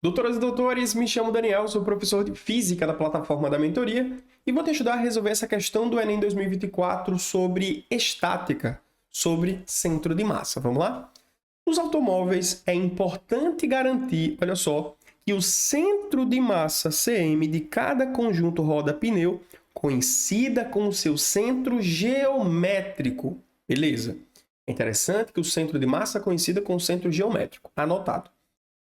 Doutoras e doutores, me chamo Daniel, sou professor de Física da plataforma da mentoria e vou te ajudar a resolver essa questão do Enem 2024 sobre estática, sobre centro de massa. Vamos lá? Nos automóveis é importante garantir, olha só, que o centro de massa CM de cada conjunto roda-pneu coincida com o seu centro geométrico. Beleza? É interessante que o centro de massa coincida com o centro geométrico. Anotado.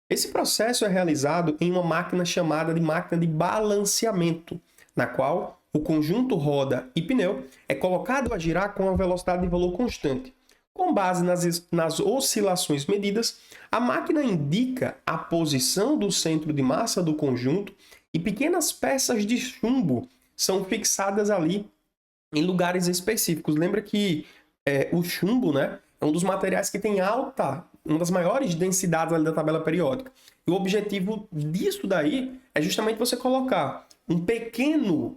Esse processo é realizado em uma máquina chamada de máquina de balanceamento, na qual o conjunto roda e pneu é colocado a girar com a velocidade de valor constante. Com base nas oscilações medidas, a máquina indica a posição do centro de massa do conjunto e pequenas peças de chumbo são fixadas ali em lugares específicos. Lembra que o chumbo, né, é um dos materiais que tem uma das maiores densidades ali da tabela periódica. E o objetivo disso daí é justamente você colocar uma pequena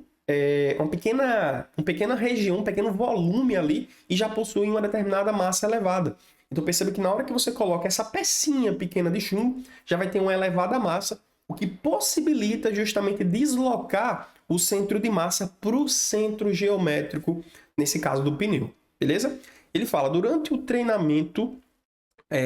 região, um pequeno volume ali e já possui uma determinada massa elevada. Então perceba que na hora que você coloca essa pecinha pequena de chumbo, já vai ter uma elevada massa, o que possibilita justamente deslocar o centro de massa para o centro geométrico, nesse caso do pneu. Beleza? Ele fala, durante o treinamento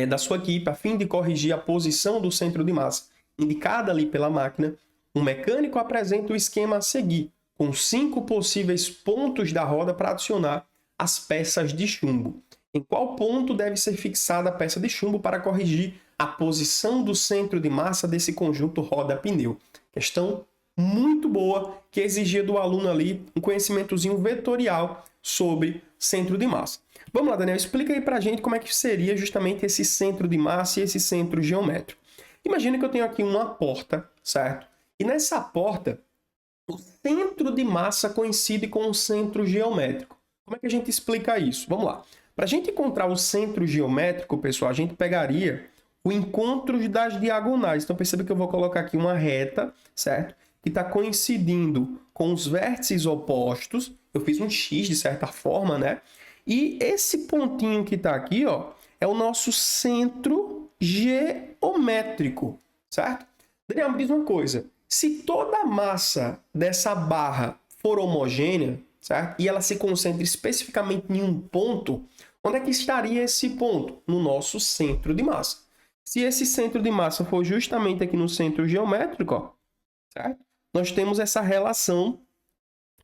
da sua equipe, a fim de corrigir a posição do centro de massa indicada ali pela máquina, o mecânico apresenta o esquema a seguir, com 5 possíveis pontos da roda para adicionar as peças de chumbo. Em qual ponto deve ser fixada a peça de chumbo para corrigir a posição do centro de massa desse conjunto roda-pneu? Questão muito boa, que exigia do aluno ali um conhecimentozinho vetorial sobre centro de massa. Vamos lá, Daniel, explica aí pra gente como é que seria justamente esse centro de massa e esse centro geométrico. Imagina que eu tenho aqui uma porta, certo? E nessa porta, o centro de massa coincide com o centro geométrico. Como é que a gente explica isso? Vamos lá. Para a gente encontrar o centro geométrico, pessoal, a gente pegaria o encontro das diagonais. Então, perceba que eu vou colocar aqui uma reta, certo? Que está coincidindo com os vértices opostos. Eu fiz um X, de certa forma, né? E esse pontinho que está aqui, ó, é o nosso centro geométrico, certo? Daniel, me diz uma coisa. Se toda a massa dessa barra for homogênea, certo? E ela se concentra especificamente em um ponto, onde é que estaria esse ponto? No nosso centro de massa. Se esse centro de massa for justamente aqui no centro geométrico, ó, certo? Nós temos essa relação,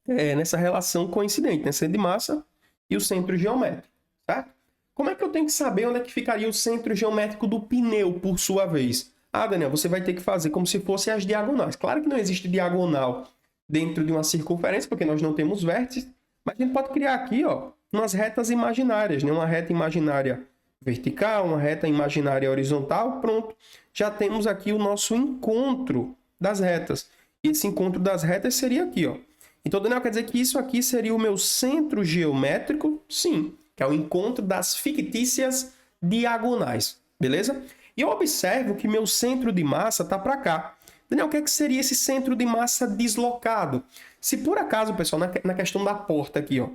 nessa relação coincidente, né? Centro de massa e o centro geométrico, certo? Como é que eu tenho que saber onde é que ficaria o centro geométrico do pneu, por sua vez? Ah, Daniel, você vai ter que fazer como se fossem as diagonais. Claro que não existe diagonal dentro de uma circunferência, porque nós não temos vértices, mas a gente pode criar aqui, ó, umas retas imaginárias, né? Uma reta imaginária vertical, uma reta imaginária horizontal, pronto. Já temos aqui o nosso encontro das retas. E esse encontro das retas seria aqui, ó. Então, Daniel, quer dizer que isso aqui seria o meu centro geométrico? Sim, que é o encontro das fictícias diagonais, beleza? E eu observo que meu centro de massa está para cá. Daniel, o que seria esse centro de massa deslocado? Se por acaso, pessoal, na questão da porta aqui, ó,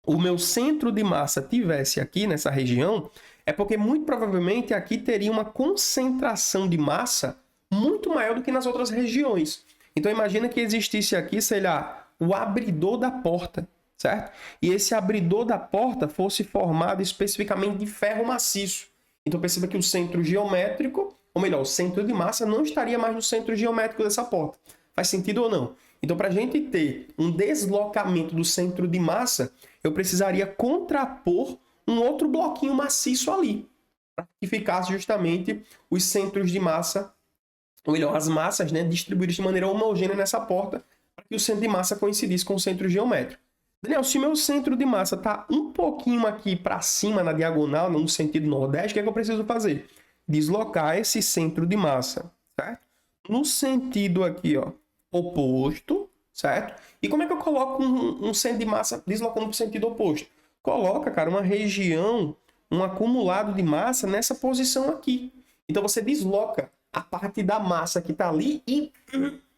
o meu centro de massa tivesse aqui nessa região, é porque muito provavelmente aqui teria uma concentração de massa muito maior do que nas outras regiões. Então imagina que existisse aqui, sei lá, o abridor da porta, certo? E esse abridor da porta fosse formado especificamente de ferro maciço. Então perceba que o centro geométrico, ou melhor, o centro de massa não estaria mais no centro geométrico dessa porta. Faz sentido ou não? Então, para a gente ter um deslocamento do centro de massa, eu precisaria contrapor um outro bloquinho maciço ali, para que ficasse justamente os centros de massa, ou melhor, as massas, né, distribuídas de maneira homogênea nessa porta, para que o centro de massa coincidisse com o centro geométrico. Daniel, se o meu centro de massa está um pouquinho aqui para cima na diagonal, no sentido nordeste, o que é que eu preciso fazer? Deslocar esse centro de massa, certo? No sentido aqui, ó, oposto, certo? E como é que eu coloco um centro de massa deslocando para o sentido oposto? Coloca, cara, uma região, um acumulado de massa nessa posição aqui. Então você desloca a parte da massa que está ali e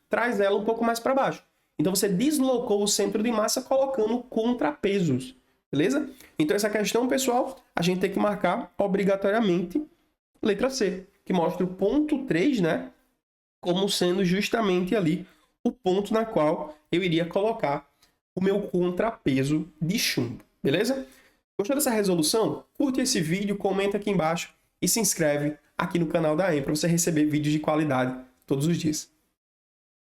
traz ela um pouco mais para baixo. Então você deslocou o centro de massa colocando contrapesos, beleza? Então essa questão, pessoal, a gente tem que marcar obrigatoriamente letra C, que mostra o ponto 3, né? como sendo justamente ali o ponto na qual eu iria colocar o meu contrapeso de chumbo, beleza? Gostou dessa resolução? Curte esse vídeo, comenta aqui embaixo e se inscreve aqui no canal da AIM para você receber vídeos de qualidade todos os dias.